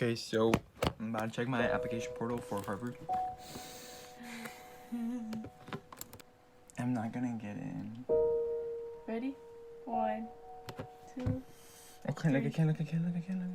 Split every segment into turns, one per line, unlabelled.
Okay, so I'm about to check my application portal for Harvard. I'm not gonna get in.
Ready? 1, 2.
I can't look. I can't look. I can't look. I can't look.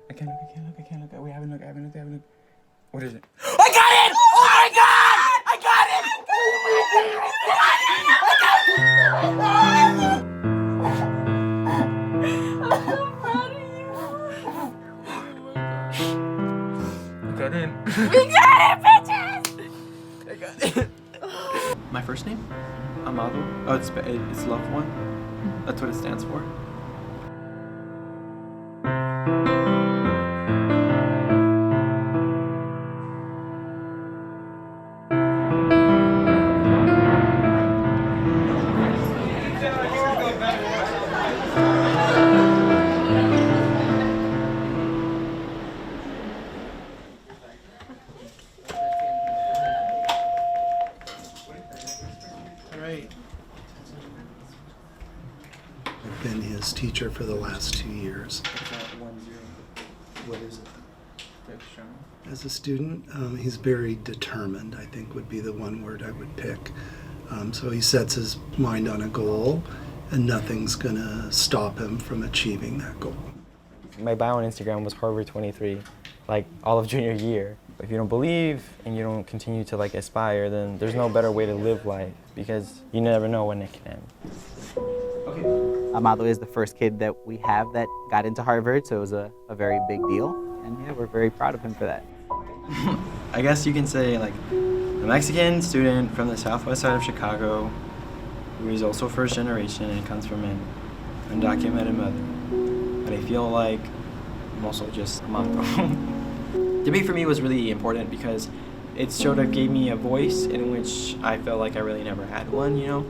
I can't look. I can't look. I can't look. Wait, I haven't looked. I haven't looked. I haven't looked. What is it? I got it! Oh my god! I got it!
I'm so proud of you.
I got in.
We got it, bitches!
I got it. My first name? Amado. Oh, it's loved one. That's what it stands for.
I've been his teacher for the last 2 years.
What is it?
As a student, he's very determined, I think would be the one word I would pick. So he sets his mind on a goal, and nothing's going to stop him from achieving that goal.
My bio on Instagram was Harvard 23, like all of junior year. If you don't believe and you don't continue to aspire, then there's no better way to live life because you never know when it can end.
Amado is the first kid that we have that got into Harvard, so it was a very big deal. And yeah, we're very proud of him for that.
I guess you can say a Mexican student from the southwest side of Chicago who is also first generation and comes from an undocumented mother. But I feel like I'm also just Amado. Debate for me was really important because it sort of gave me a voice in which I felt like I really never had one, you know?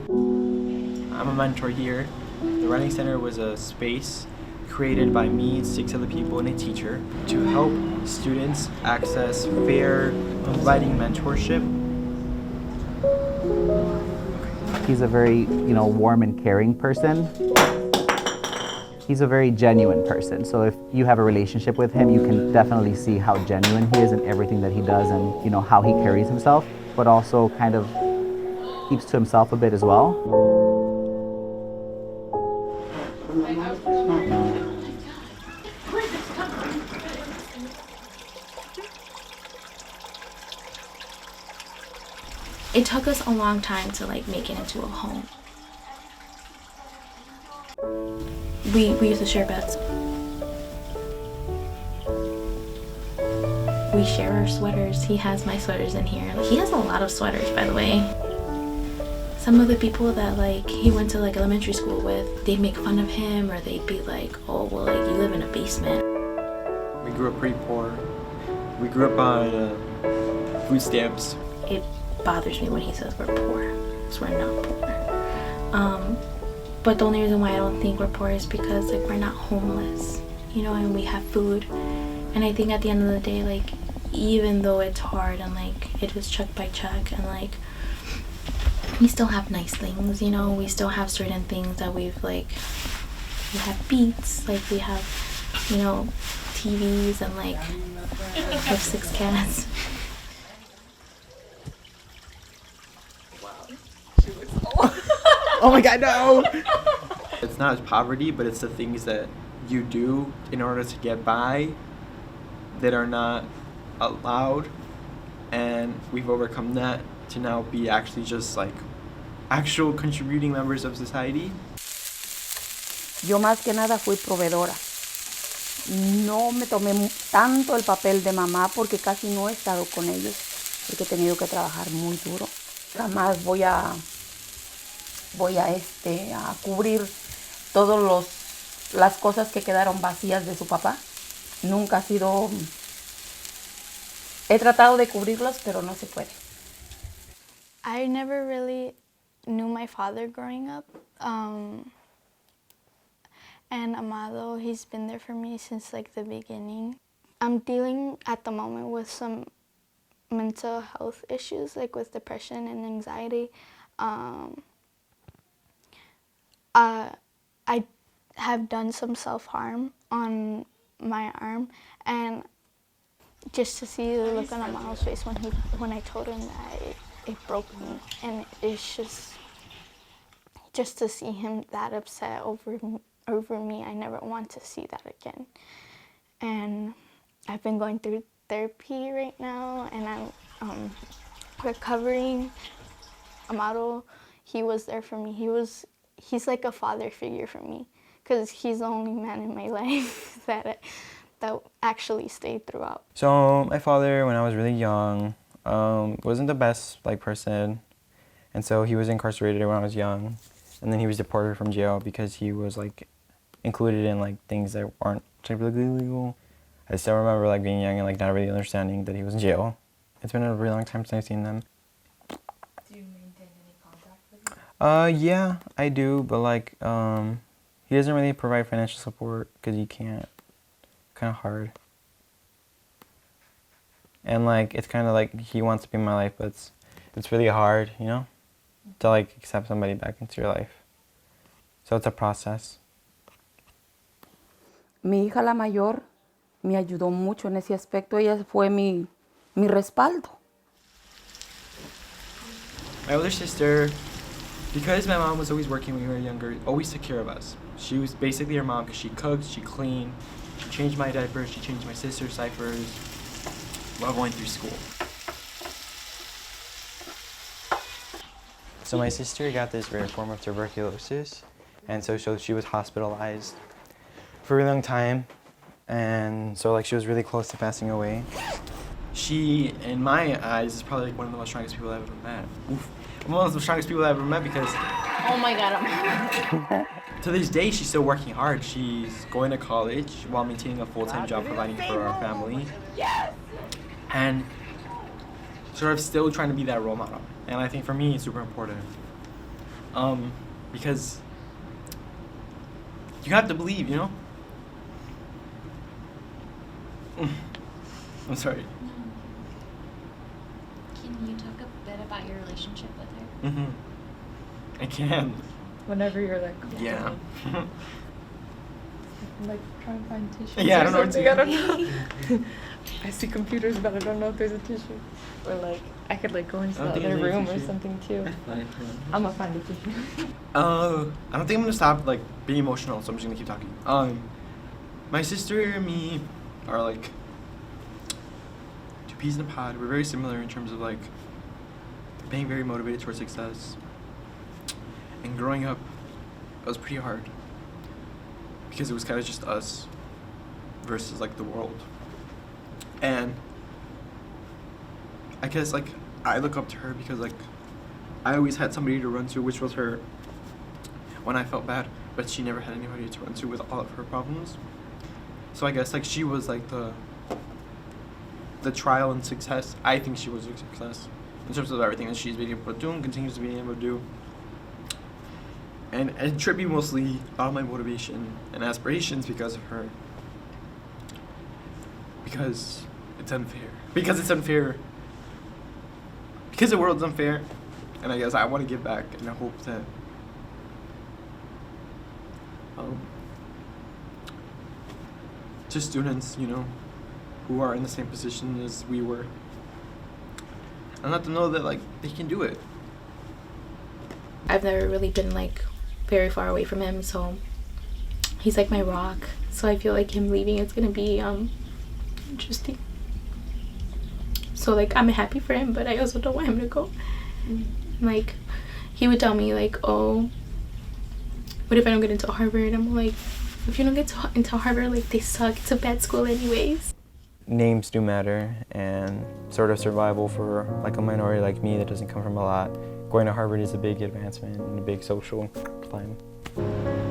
I'm a mentor here. The Writing Center was a space created by me, 6 other people, and a teacher to help students access fair, inviting mentorship.
He's a very, warm and caring person. He's a very genuine person. So if you have a relationship with him, you can definitely see how genuine he is in everything that he does and, how he carries himself, but also kind of keeps to himself a bit as well.
It took us a long time to make it into a home. We used to share beds. We share our sweaters. He has my sweaters in here. He has a lot of sweaters, by the way. Some of the people that he went to elementary school with, they'd make fun of him, or they'd be like, "Oh, well, you live in a basement."
We grew up pretty poor. We grew up on food stamps.
It bothers me when he says we're poor, because we're not poor. But the only reason why I don't think we're poor is because we're not homeless, and we have food. And I think at the end of the day, even though it's hard and it is check by check, and we still have nice things, we still have certain things that we have beats, we have, TVs, and we have 6 cats.
Oh my god, no! It's not poverty, but it's the things that you do in order to get by that are not allowed, and we've overcome that to now be actually just actual contributing members of society.
Yo más que nada fui proveedora. No me tomé tanto el papel de mamá porque casi no he estado con ellos, porque he tenido que trabajar muy duro. Jamás voy a cubrir todas las cosas que quedaron vacías de su papá. Nunca ha sido... He tratado de cubrirlos, pero no se puede.
I never really knew my father growing up. And Amado, he's been there for me since the beginning. I'm dealing at the moment with some mental health issues, with depression and anxiety. I have done some self-harm on my arm, and just to see the look on Amado's face when I told him that it broke me, and it's just to see him that upset over me. I never want to see that again. And I've been going through therapy right now, and I'm recovering. Amado, he was there for me. He's like a father figure for me, because he's the only man in my life that actually stayed throughout.
So my father, when I was really young, wasn't the best person, and so he was incarcerated when I was young, and then he was deported from jail because he was included in things that aren't typically legal. I still remember being young and not really understanding that he was in jail. It's been a really long time since I've seen them.
Do you maintain any contact with him?
Yeah, I do, but he doesn't really provide financial support because he can't. Kind of hard. And it's kind of he wants to be in my life, but it's really hard, to accept somebody back into your life. So it's a process.
Mi hija la mayor me ayudó mucho en ese aspecto. Ella fue mi respaldo.
My older sister, because my mom was always working when we were younger, always took care of us. She was basically our mom because she cooked, she cleaned, she changed my diapers, she changed my sister's diapers while going through school.
So my sister got this rare form of tuberculosis, and so she was hospitalized for a really long time, and so she was really close to passing away.
She, in my eyes, is probably one of the most strongest people I've ever met. Oof. One of the strongest people I've ever met because
Oh my god,
to this day, she's still working hard. She's going to college while maintaining a full-time job providing for our family.
Yes!
And sort of still trying to be that role model. And I think for me, it's super important. Because you have to believe, I'm sorry.
Can you talk a bit about your relationship with her?
Mm-hmm. I can.
Whenever you're
Yeah.
trying to find tissue.
Yeah, I don't know what to do.
I don't know. I see computers, but I don't know if there's a tissue. Or I could go into the other room or something too. I'm gonna find a tissue.
I don't think I'm gonna stop being emotional, so I'm just gonna keep talking. My sister and me are two peas in a pod. We're very similar in terms of being very motivated towards success. And growing up, it was pretty hard because it was kind of just us versus the world. And I guess I look up to her because I always had somebody to run to, which was her when I felt bad, but she never had anybody to run to with all of her problems. So I guess she was the trial and success. I think she was a success in terms of everything that she's been able to do and continues to be able to do. And I attribute mostly all my motivation and aspirations because of her. Because it's unfair. Because it's unfair. Because the world's unfair. And I guess I want to give back, and I hope that to students, who are in the same position as we were, and let them know that they can do it.
I've never really been very far away from him, so he's my rock. So I feel him leaving is gonna be interesting. So I'm happy for him, but I also don't want him to go. He would tell me oh, what if I don't get into Harvard? I'm if you don't get into Harvard, they suck. It's a bad school anyways.
Names do matter, and sort of survival for a minority like me that doesn't come from a lot. Going to Harvard is a big advancement and a big social climb.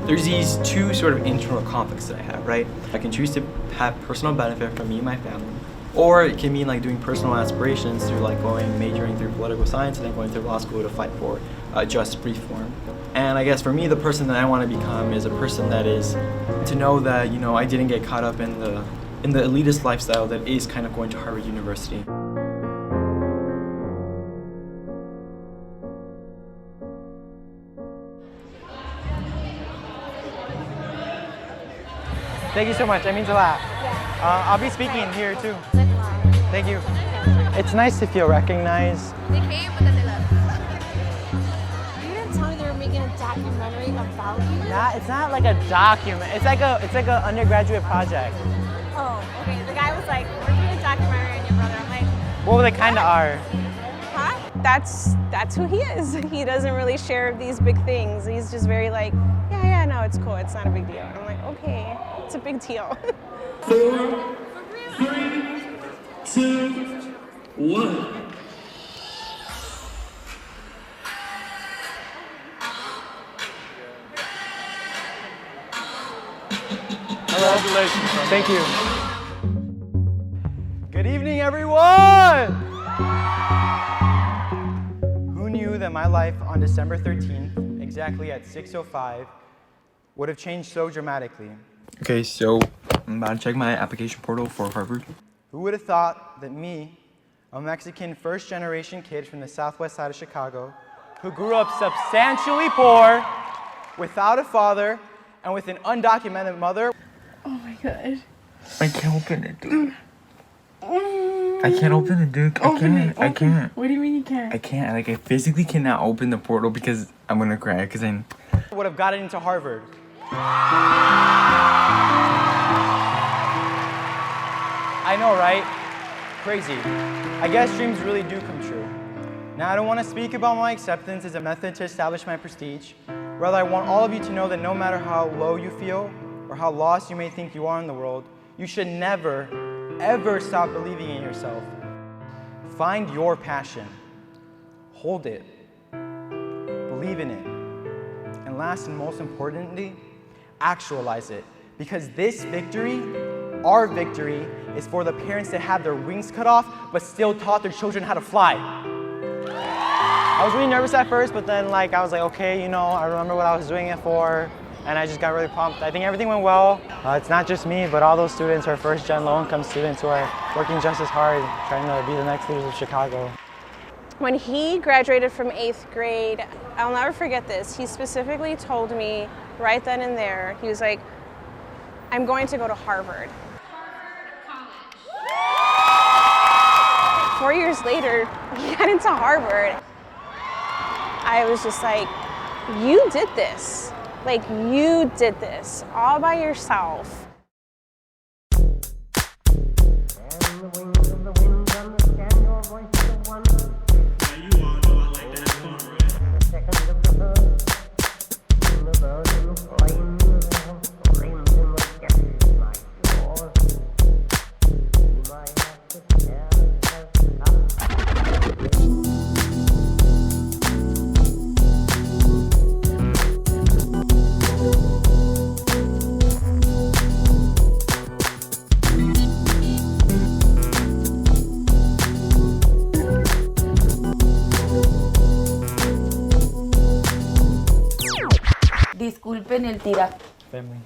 There's these two sort of internal conflicts that I have, right? I can choose to have personal benefit from me and my family, or it can mean doing personal aspirations through majoring through political science and then going through law school to fight for just reform. And I guess for me, the person that I want to become is a person that is to know that I didn't get caught up in the elitist lifestyle that is kind of going to Harvard University.
Thank you so much. That means a lot. I'll be speaking here too. Thank you. It's nice to feel recognized.
They came, but then they left. You didn't tell me they were making a documentary about you?
It's not like a document. It's like a undergraduate project.
Oh, okay. The guy was like, we're doing a documentary on your brother. I'm like,
Well, they kind of are.
huh? That's who he is. He doesn't really share these big things. He's just very like, yeah, no, it's cool. It's not a big deal. And I'm like, okay, it's a big deal.
4, 3, 2, 1.
Congratulations. Thank you. Good evening, everyone! Who knew that my life on December 13th, exactly at 6:05, would have changed so dramatically?
Okay, so I'm about to check my application portal for Harvard.
Who would have thought that me, a Mexican first-generation kid from the southwest side of Chicago, who grew up substantially poor, without a father, and with an undocumented mother.
Oh my god.
I can't open it, dude. I can't open it, dude. I can't.
What do you mean you can't?
I can't. Like, I physically cannot open the portal because I'm gonna cry. Because I
Would have gotten into Harvard. I know, right? Crazy. I guess dreams really do come true. Now, I don't want to speak about my acceptance as a method to establish my prestige. Rather, I want all of you to know that no matter how low you feel or how lost you may think you are in the world, you should never, ever stop believing in yourself. Find your passion. Hold it. Believe in it. And last and most importantly, actualize it. Because this victory, our victory, is for the parents that had their wings cut off but still taught their children how to fly. I was really nervous at first, but then I was like, okay, I remember what I was doing it for, and I just got really pumped. I think everything went well. It's not just me, but all those students who are first-gen low-income students who are working just as hard, trying to be the next leaders of Chicago.
When he graduated from 8th grade, I'll never forget this. He specifically told me right then and there, he was like, I'm going to go to Harvard. 4 years later, he got into Harvard. I was just like, you did this. Like, you did this all by yourself.
Disculpen el tira.
Family.